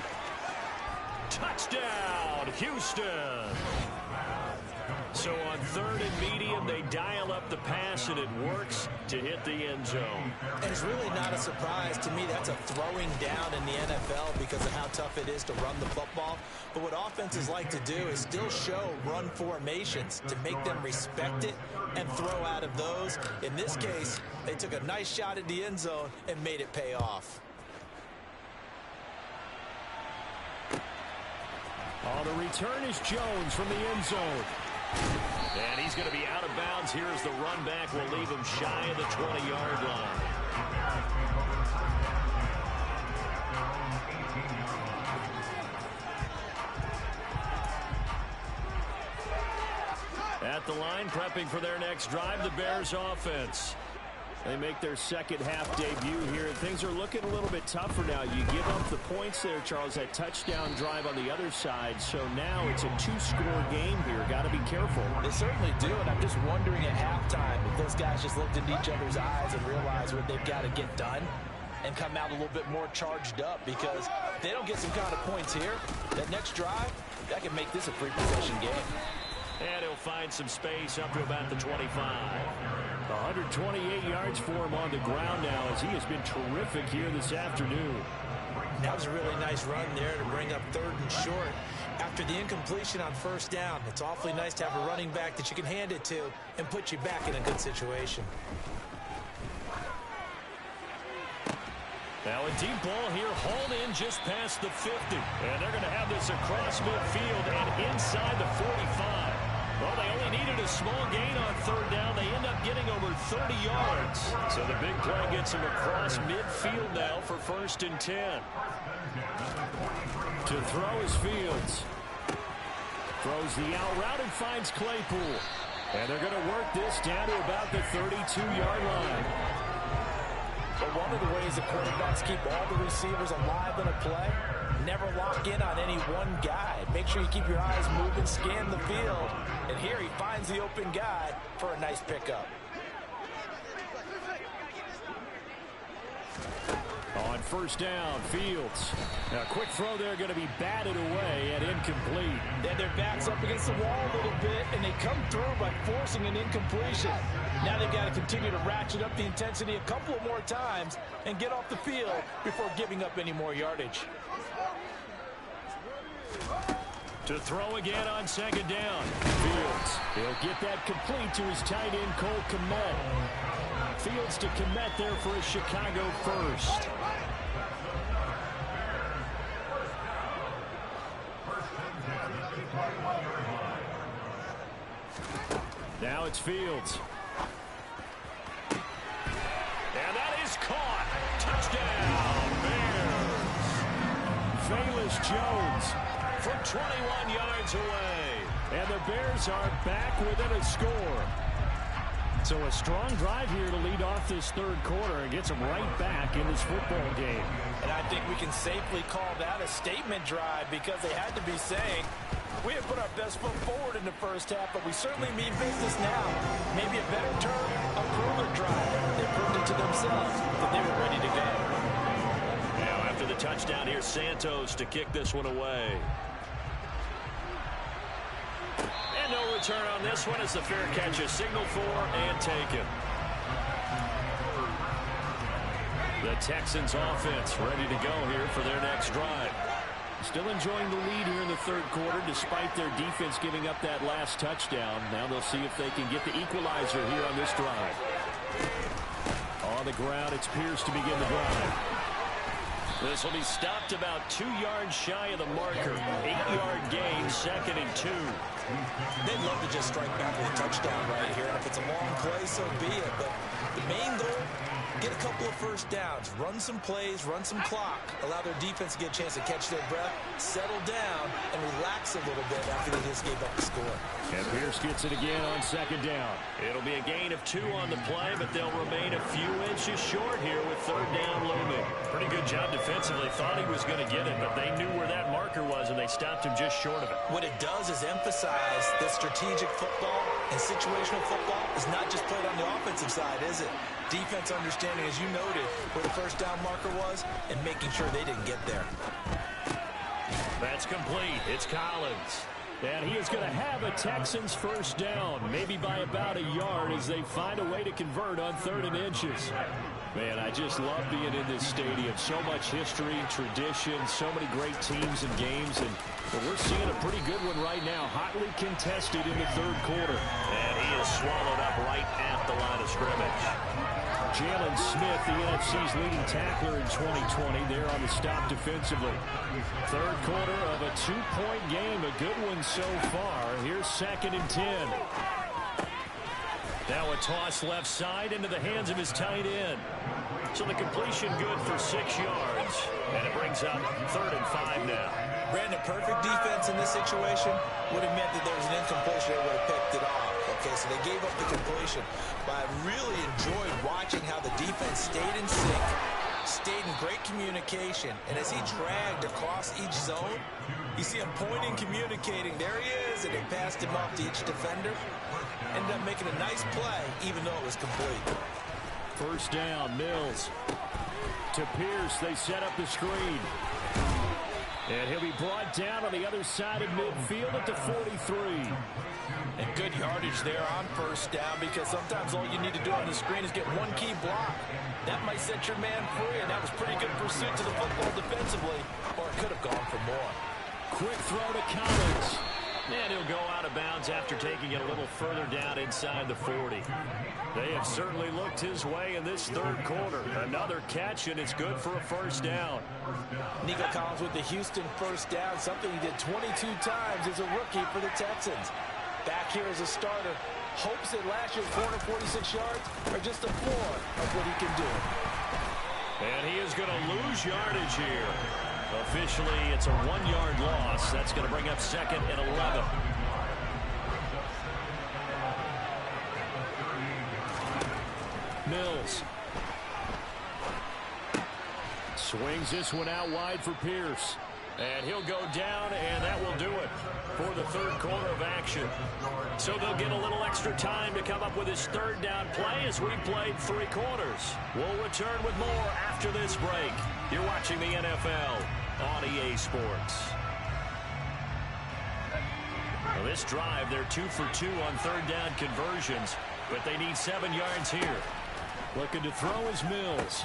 Touchdown, Houston. So on third and medium, they dial up the pass, and it works to hit the end zone. And it's really not a surprise to me. That's a throwing down in the NFL because of how tough it is to run the football. But what offenses like to do is still show run formations to make them respect it and throw out of those. In this case, they took a nice shot at the end zone and made it pay off. Oh, the return is Jones from the end zone. And he's going to be out of bounds. Here's the run back. Will leave him shy of the 20-yard line. At the line, prepping for their next drive, the Bears offense. They make their second half debut here, and things are looking a little bit tougher now. You give up the points there, Charles, that touchdown drive on the other side. So now it's a two-score game here. Got to be careful. They certainly do, and I'm just wondering at halftime if those guys just looked into each other's eyes and realized what they've got to get done and come out a little bit more charged up, because if they don't get some kind of points here, that next drive, that can make this a free-possession game. And he'll find some space up to about the 25. 128 yards for him on the ground now, as he has been terrific here this afternoon. That was a really nice run there to bring up third and short. After the incompletion on first down, it's awfully nice to have a running back that you can hand it to and put you back in a good situation. Now a deep ball here, hauled in just past the 50. And they're going to have this across midfield and inside the 45. Well, they only needed a small gain on third down. They end up getting over 30 yards. So the big play gets them across midfield now for 1st and 10. To throw is Fields. Throws the out route and finds Claypool. And they're going to work this down to about the 32-yard line. But one of the ways that quarterbacks keep all the receivers alive in a play, never lock in on any one guy. Make sure you keep your eyes moving, scan the field. And here he finds the open guy for a nice pickup. On first down, Fields. Now, a quick throw there, going to be batted away and incomplete. Then their back's up against the wall a little bit, and they come through by forcing an incompletion. Now they've got to continue to ratchet up the intensity a couple of more times and get off the field before giving up any more yardage. To throw again on second down. Fields. He'll get that complete to his tight end, Cole Kmet. Fields to Kmet there for a Chicago first. Now it's Fields. is caught. Touchdown, Bears. Velus Jones from 21 yards away. And the Bears are back within a score. So a strong drive here to lead off this third quarter and gets them right back in this football game. And I think we can safely call that a statement drive because they had to be saying, we have put our best foot forward in the first half, but we certainly mean business now. Maybe a better term, a proven drive. They proved it to themselves that they were ready to go. Now after the touchdown, here's Santos to kick this one away. And no return on this one as the fair catch is signaled for and taken. The Texans offense ready to go here for their next drive. Still enjoying the lead here in the third quarter despite their defense giving up that last touchdown. Now they'll see if they can get the equalizer here on this drive. On the ground, it's Pierce to begin the drive. This will be stopped about 2 yards shy of the marker. 8-yard gain, 2nd and 2. They'd love to just strike back with a touchdown right here. And if it's a long play, so be it. But the main goal, get a couple of first downs, run some plays, run some clock, allow their defense to get a chance to catch their breath, settle down, and relax a little bit after they just gave up the score. And Pierce gets it again on 2nd down. It'll be a gain of 2 on the play, but they'll remain a few inches short here with 3rd down looming. Pretty good job defensively. Thought he was going to get it, but they knew where that marker was, and they stopped him just short of it. What it does is emphasize that strategic football and situational football is not just played on the offensive side, is it? Defense understanding, as you noted, where the first down marker was and making sure they didn't get there. That's complete. It's Collins. And he is going to have a Texans first down, maybe by about a yard as they find a way to convert on 3rd and inches. Man, I just love being in this stadium. So much history, tradition, so many great teams and games. And we're seeing a pretty good one right now, hotly contested in the third quarter. And he is swallowed up right at the line of scrimmage. Jalen Smith, the NFC's leading tackler in 2020, there on the stop defensively. Third quarter of a 2-point game, a good one so far. Here's 2nd and 10. Now a toss left side into the hands of his tight end. So the completion good for 6 yards. And it brings up 3rd and 5 now. Brandon, perfect defense in this situation would have meant that there was an incompletion. They would have picked it off. Okay, so they gave up the completion. But I really enjoyed watching how the defense stayed in sync, stayed in great communication. And as he dragged across each zone, you see him pointing, communicating. There he is, and they passed him off to each defender. Ended up making a nice play, even though it was complete. First down, Mills. To Pierce, they set up the screen. And he'll be brought down on the other side of midfield at the 43. And good yardage there on first down because sometimes all you need to do on the screen is get one key block. That might set your man free, and that was pretty good pursuit to the football defensively, or it could have gone for more. Quick throw to Collins. And he'll go out of bounds after taking it a little further down inside the 40. They have certainly looked his way in this third quarter. Another catch, and it's good for a first down. Nico Collins with the Houston first down, something he did 22 times as a rookie for the Texans. Back here as a starter, hopes that last year's 446 yards are just a floor of what he can do. And he is going to lose yardage here. Officially, it's a 1-yard loss. That's going to bring up 2nd and 11. Mills. Swings this one out wide for Pierce. And he'll go down, and that will do it for the third quarter of action. So they'll get a little extra time to come up with his 3rd down play as we played 3 quarters. We'll return with more after this break. You're watching the NFL on EA Sports. Well, this drive, they're 2 for 2 on 3rd down conversions, but they need 7 yards here. Looking to throw is Mills.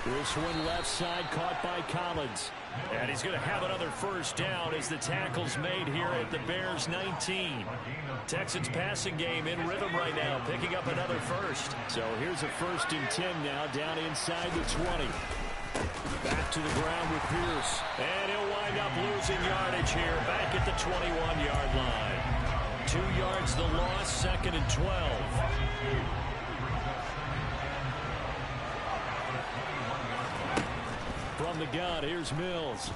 This one left side caught by Collins. And he's going to have another first down as the tackle's made here at the Bears 19. Texans passing game in rhythm right now, picking up another first. So here's a 1st and 10 now down inside the 20. Back to the ground with Pierce. And he'll wind up losing yardage here back at the 21-yard line. 2 yards the loss, 2nd and 12. From the gun, here's Mills.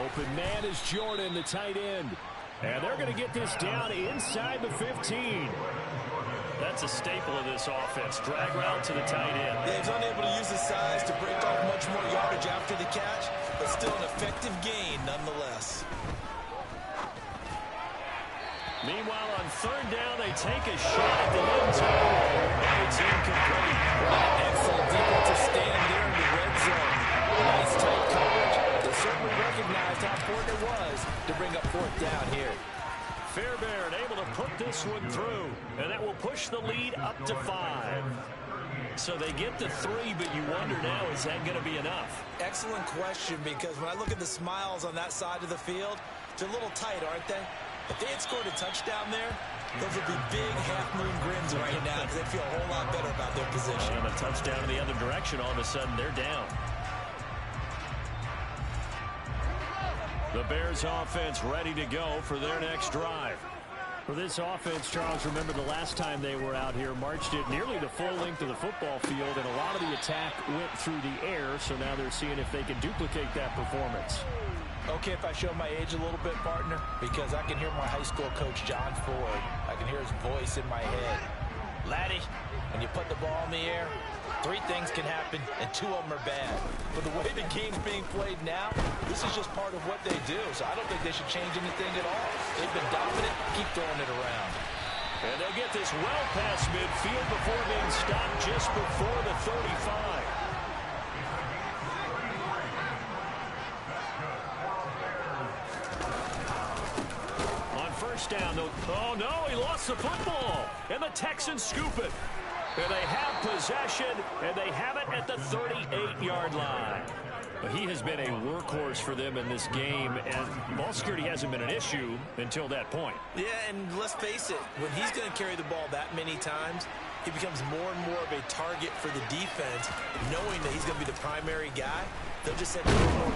Open man is Jordan, the tight end. And they're going to get this down inside the 15. That's a staple of this offense. Drag route to the tight end. Yeah, he's unable to use his size to break off much more yardage after the catch, but still an effective gain nonetheless. Meanwhile, on third down, they take a shot at the end zone. And it's incomplete. Excellent defensive stand there in the red zone. Nice tight coverage. They certainly recognized how important it was to bring up fourth down here. Fairbairn able to put this one through, and that will push the lead up to 5. So they get to 3, but you wonder now, is that going to be enough? Excellent question, because when I look at the smiles on that side of the field, they're a little tight, aren't they? If they had scored a touchdown there, those would be big half-moon grins right now because they feel a whole lot better about their position. And a touchdown in the other direction, all of a sudden they're down. The Bears offense ready to go for their next drive. For this offense, Charles, remember the last time they were out here, marched it nearly the full length of the football field, and a lot of the attack went through the air, so now they're seeing if they can duplicate that performance. Okay, if I show my age a little bit, partner, because I can hear my high school coach, John Ford. I can hear his voice in my head. Laddie, when you put the ball in the air, 3 things can happen, and 2 of them are bad. But the way the game's being played now, this is just part of what they do, so I don't think they should change anything at all. They've been dominant. Keep throwing it around. And they'll get this well past midfield before being stopped just before the 35. First down. Oh, no, he lost the football. And the Texans scoop it. And they have possession, and they have it at the 38-yard line. He has been a workhorse for them in this game, and ball security hasn't been an issue until that point. Yeah, and let's face it, when he's going to carry the ball that many times, he becomes more and more of a target for the defense, knowing that he's going to be the primary guy. They'll just have to do more.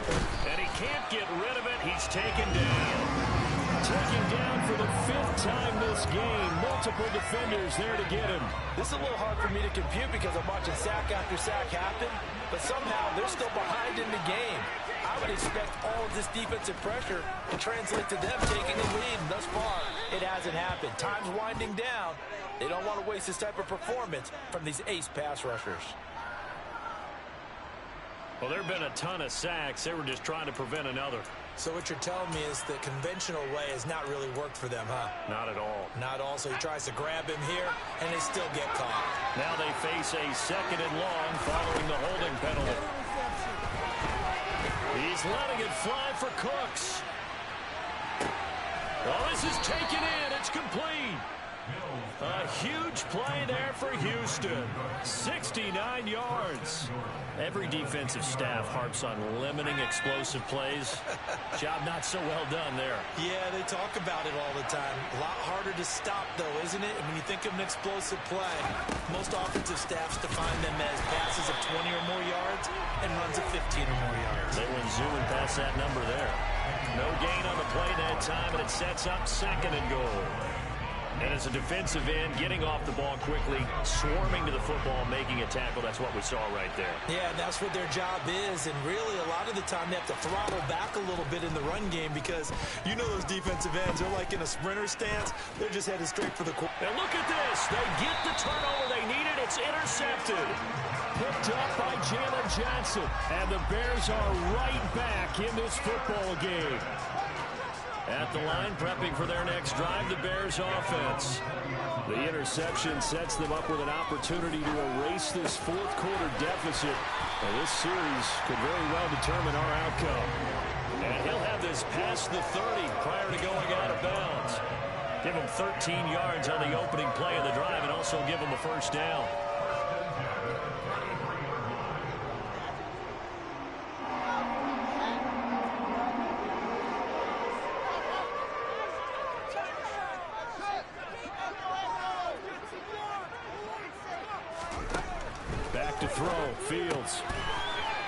And he can't get rid of it. He's taken down. Taken down for the 5th time this game. Multiple defenders there to get him. This is a little hard for me to compute because I'm watching sack after sack happen, but somehow they're still behind in the game. I would expect all of this defensive pressure to translate to them taking the lead. Thus far, it hasn't happened. Time's winding down. They don't want to waste this type of performance from these ace pass rushers. Well, there have been a ton of sacks. They were just trying to prevent another. So what you're telling me is the conventional way has not really worked for them, huh? Not at all. Not all. So he tries to grab him here, and they still get caught. Now they face a 2nd and long following the holding penalty. He's letting it fly for Cooks. Oh, this is taken in. It's complete. A huge play there for Houston. 69 yards. Every defensive staff harps on limiting explosive plays. Job not so well done there. Yeah, they talk about it all the time. A lot harder to stop, though, isn't it? And when you think of an explosive play, most offensive staffs define them as passes of 20 or more yards and runs of 15 or more yards. They went zooming past that number there. No gain on the play that time, and it sets up 2nd and goal. And as a defensive end, getting off the ball quickly, swarming to the football, making a tackle, that's what we saw right there. Yeah, and that's what their job is. And really, a lot of the time, they have to throttle back a little bit in the run game because you know those defensive ends, they're like in a sprinter stance. They're just headed straight for the quarter. And look at this. They get the turnover they needed. It's intercepted. Picked up by Jalen Johnson. And the Bears are right back in this football game. At the line, prepping for their next drive, the Bears offense. The interception sets them up with an opportunity to erase this 4th quarter deficit. And this series could very well determine our outcome. And he'll have this past the 30 prior to going out of bounds. Give him 13 yards on the opening play of the drive and also give him a 1st down. Back to throw, Fields.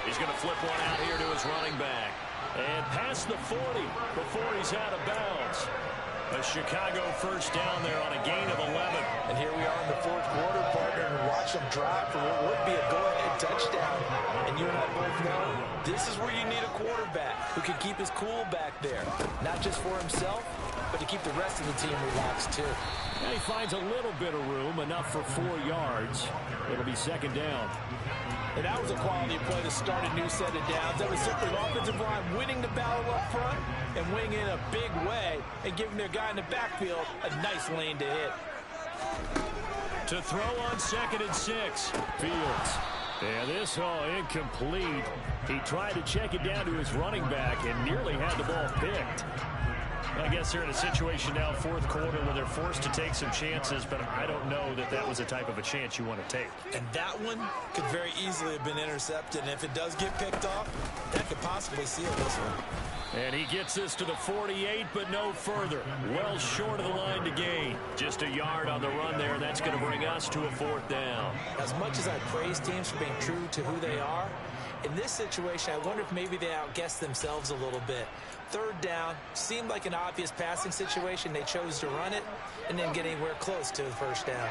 He's going to flip one out here to his running back. And past the 40 before he's out of bounds. A Chicago 1st down there on a gain of 11. And here we are in the fourth quarter, partner, and watch them drive for what would be a go-ahead touchdown. And you and I both know this is where you need a quarterback who can keep his cool back there. Not just for himself, but to keep the rest of the team relaxed, too. And he finds a little bit of room, enough for 4 yards. It'll be second down. And that was a quality play to start a new set of downs. That was simply an offensive line winning the battle up front and winning in a big way and giving their guy in the backfield a nice lane to hit. To throw on 2nd and 6. Fields. And this incomplete. He tried to check it down to his running back and nearly had the ball picked. I guess they're in a situation now, fourth quarter, where they're forced to take some chances, but I don't know that that was the type of a chance you want to take. And that one could very easily have been intercepted, and if it does get picked off, that could possibly seal this one. And he gets this to the 48, but no further. Well short of the line to gain. Just a yard on the run there, and that's going to bring us to a 4th down. As much as I praise teams for being true to who they are, in this situation, I wonder if maybe they outguessed themselves a little bit. 3rd down seemed like an obvious passing situation. They chose to run it and didn't get anywhere close to the first down.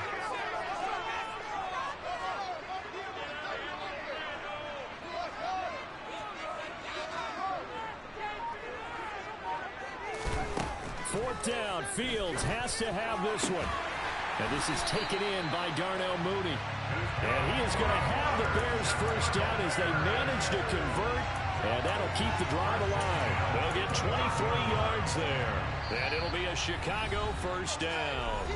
Fourth down. Fields has to have this one. And this is taken in by Darnell Mooney. And he is going to have the Bears first down as they manage to convert. And that'll keep the drive alive. They'll get 23 yards there. And it'll be a Chicago first down.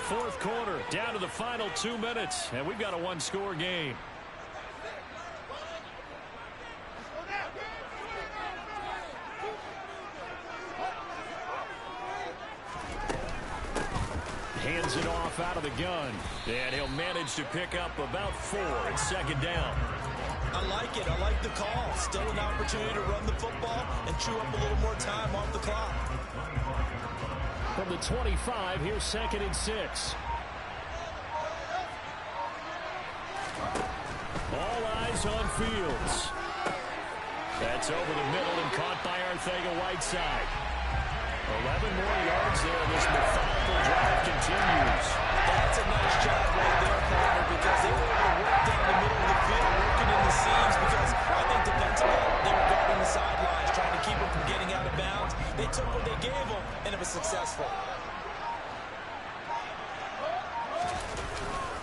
Fourth quarter, down to the final 2 minutes. And we've got a one-score game. Hands it off out of the gun. And he'll manage to pick up about 4 and 2nd down. I like it. I like the call. Still an opportunity to run the football and chew up a little more time off the clock. From the 25, here's 2nd and 6. All eyes on Fields. That's over the middle and caught by Arcega-Whiteside. 11 more yards there. This methodical drive continues. That's a nice job right there, partner, because they were able to work down the middle of the field, working in the seams, because I think defensively they were guarding the sidelines, trying to keep them from getting out of bounds. They took what they gave them, and it was successful.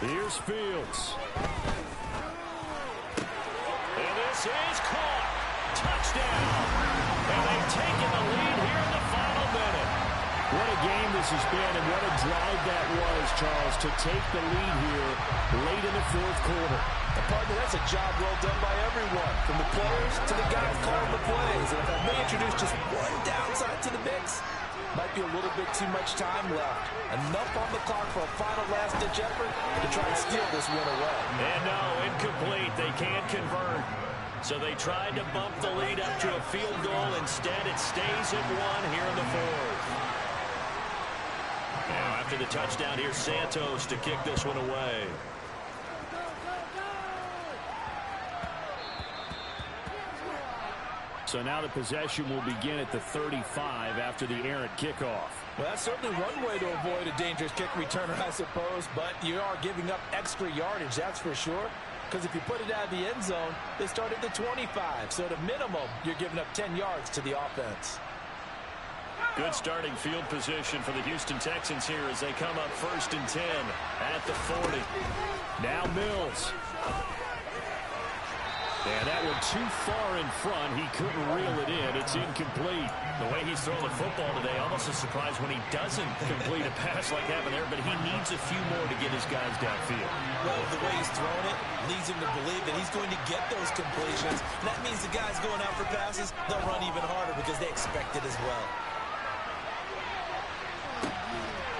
Here's Fields. And this is caught. Touchdown. And they've taken the lead here in the final minute. What a game this has been, and what a drive that was, Charles, to take the lead here late in the fourth quarter. Partner, that's a job well done by everyone, from the players to the guys calling the plays. And if I may introduce just one downside to the mix, might be a little bit too much time left. Enough on the clock for a final last-ditch effort to try and steal this win away. And no, incomplete. They can't convert. So they tried to bump the lead up to a field goal. Instead, it stays at 1 here in the fourth. Now, after the touchdown, here's Santos to kick this one away. So now the possession will begin at the 35 after the errant kickoff. Well, that's certainly one way to avoid a dangerous kick returner, I suppose, but you are giving up extra yardage, that's for sure. Because if you put it out of the end zone, they start at the 25. So at a minimum, you're giving up 10 yards to the offense. Good starting field position for the Houston Texans here as they come up 1st and 10 at the 40. Now Mills. And that one too far in front. He couldn't reel it in. It's incomplete. The way he's throwing the football today, almost a surprise when he doesn't complete a pass like that there, but he needs a few more to get his guys downfield. Well, the way he's throwing it leads him to believe that he's going to get those completions. And that means the guys going out for passes, they'll run even harder because they expect it as well.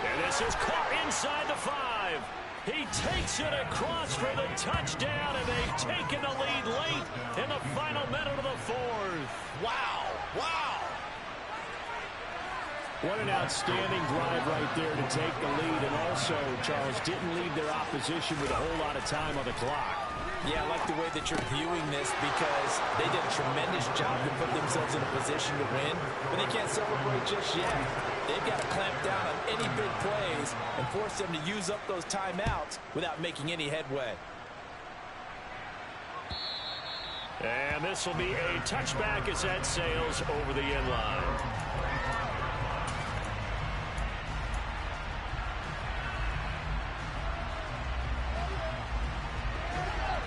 And this is caught inside the 5. He takes it across for the touchdown, and they've taken the lead late in the final minute of the fourth. Wow. Wow. What an outstanding drive right there to take the lead, and also, Charles, didn't leave their opposition with a whole lot of time on the clock. Yeah, I like the way that you're viewing this because they did a tremendous job to put themselves in a position to win, but they can't celebrate just yet. They've got to clamp down on any big plays and forced them to use up those timeouts without making any headway. And this will be a touchback as that sails over the end line.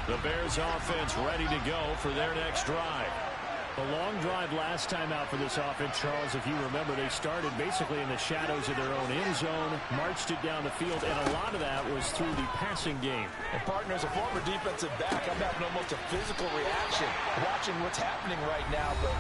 The Bears offense ready to go for their next drive. A long drive last time out for this offense, Charles. If you remember, they started basically in the shadows of their own end zone, marched it down the field, and a lot of that was through the passing game. And partner, as a former defensive back, I'm having almost a physical reaction watching what's happening right now. But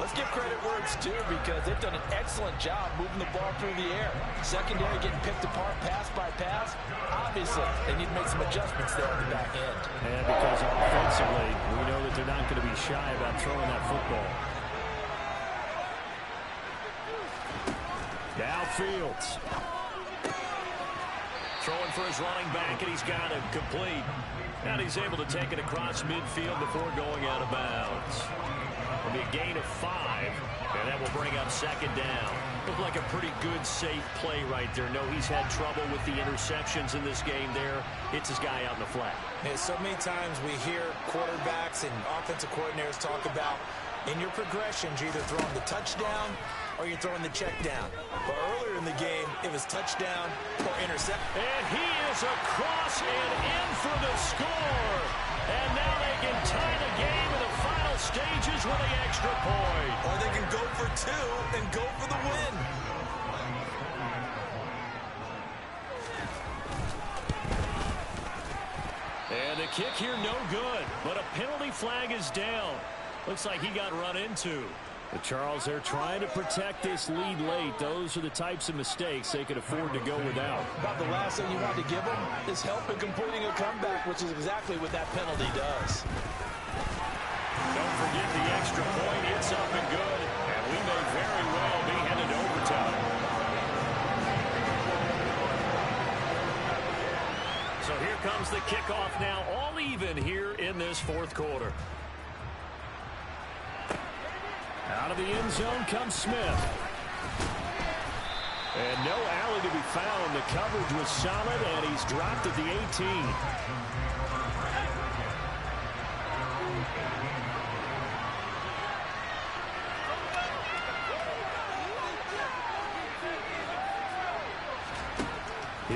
let's give credit where it's due, because they've done an excellent job moving the ball through the air. Secondary getting picked apart pass by pass. Obviously, they need to make some adjustments there on the back end. And because offensively, we know that they're not going to be shy about throwing that football. Downfield. Throwing for his running back, and he's got it complete. And he's able to take it across midfield before going out of bounds. It'll be a gain of 5, and that will bring up second down. Looked like a pretty good, safe play right there. No, he's had trouble with the interceptions in this game there. It's his guy out in the flat. Yeah, so many times we hear quarterbacks and offensive coordinators talk about, in your progressions, you're either throwing the touchdown or you're throwing the check down. But earlier in the game, it was touchdown or intercept. And he is across and in for the score. And now they can tie the game in the final stages with the extra point. Or they can go for 2 and go for the win. And the kick here no good, but a penalty flag is down. Looks like he got run into. But Charles, they're trying to protect this lead late. Those are the types of mistakes they could afford to go without. About the last thing you want to give them is help in completing a comeback, which is exactly what that penalty does. Don't forget the extra point. It's up and good. And we may very well be headed to overtime. So here comes the kickoff now, all even here in this fourth quarter. Out of the end zone comes Smith. And no alley to be found. The coverage was solid, and he's dropped at the 18.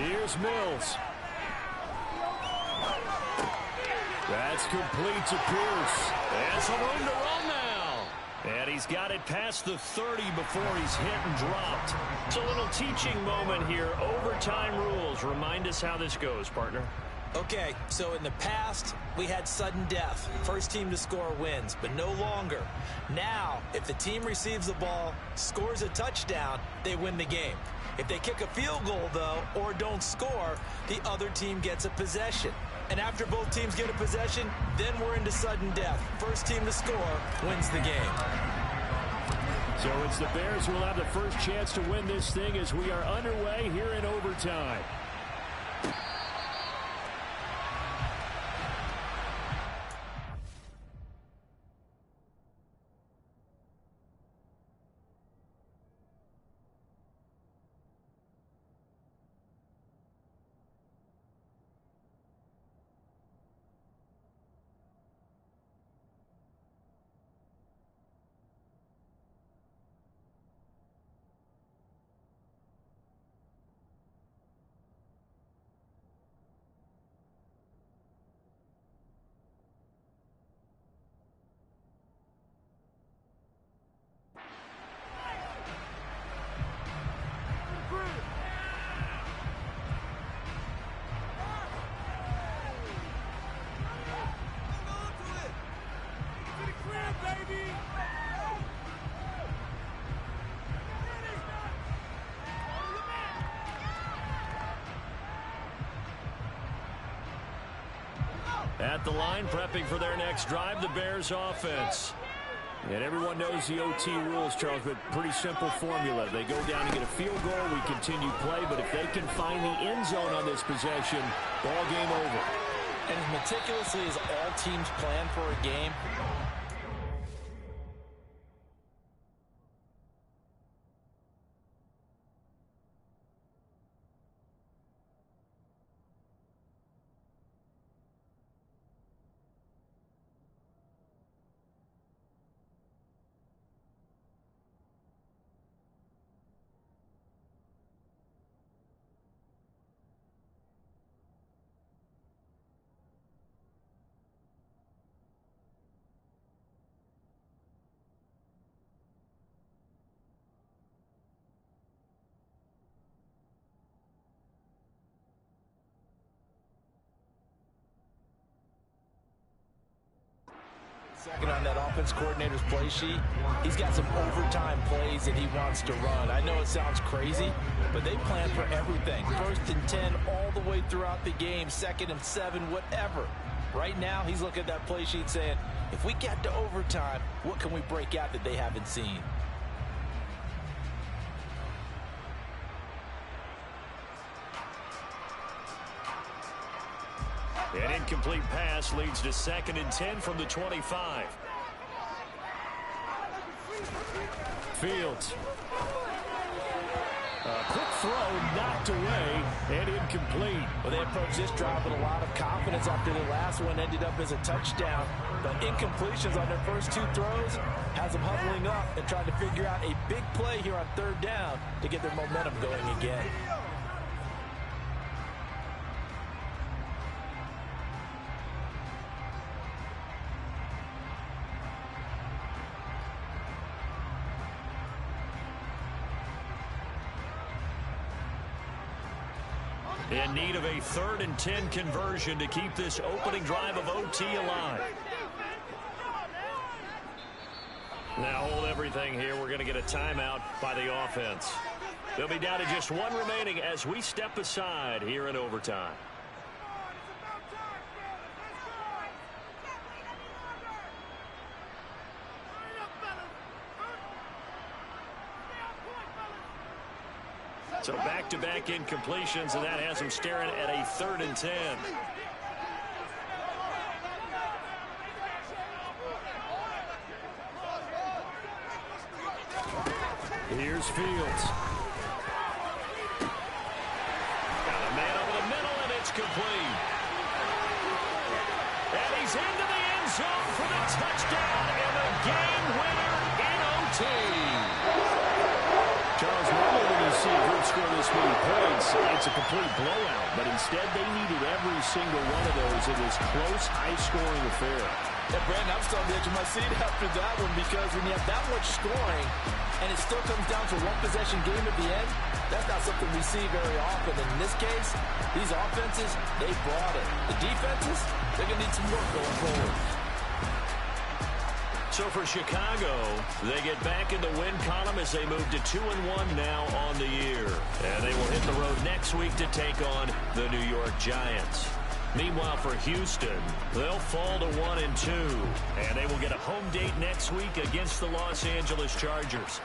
Here's Mills. That's complete to Pierce. And some room to run now. And he's got it past the 30 before he's hit and dropped. It's a little teaching moment here. Overtime rules. Remind us how this goes, partner. Okay, so in the past, we had sudden death. First team to score wins, but no longer. Now, if the team receives the ball, scores a touchdown, they win the game. If they kick a field goal, though, or don't score, the other team gets a possession. And after both teams get a possession, then we're into sudden death. First team to score wins the game. So it's the Bears who will have the first chance to win this thing as we are underway here in overtime. At the line, prepping for their next drive, the Bears offense. And everyone knows the OT rules, Charles, but pretty simple formula. They go down and get a field goal, we continue play, but if they can find the end zone on this possession, ball game over. And as meticulously as all teams plan for a game, Second on that offense coordinator's play sheet, he's got some overtime plays that he wants to run. I know it sounds crazy, but they plan for everything. 1st and 10 all the way throughout the game, 2nd and 7, whatever. Right now, he's looking at that play sheet saying, if we get to overtime, what can we break out that they haven't seen? An incomplete pass leads to 2nd and 10 from the 25. Fields. A quick throw knocked away and incomplete. Well, they approached this drive with a lot of confidence after the last one ended up as a touchdown. But incompletions on their first 2 throws has them huddling up and trying to figure out a big play here on 3rd down to get their momentum going again. In need of a 3rd and 10 conversion to keep this opening drive of OT alive. Now hold everything here. We're going to get a timeout by the offense. They'll be down to just 1 remaining as we step aside here in overtime. So back-to-back incompletions, and that has them staring at a 3rd and 10. Here's Fields. Got a man over the middle, and it's complete. And he's into the end zone for the touchdown and the game winner in OT. Charles, normally when you see a group score this many points, it's a complete blowout. But instead, they needed every single one of those in this close, high-scoring affair. Yeah, Brandon, I'm still on the edge of my seat after that one because when you have that much scoring and it still comes down to 1-possession game at the end, that's not something we see very often. And in this case, these offenses, they brought it. The defenses, they're going to need some work going forward. So for Chicago, they get back in the win column as they move to 2-1 now on the year. And they will hit the road next week to take on the New York Giants. Meanwhile, for Houston, they'll fall to 1-2. And they will get a home date next week against the Los Angeles Chargers.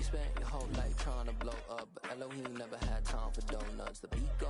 spent your whole life trying to blow up, but Elohim never had time for donuts. The beat go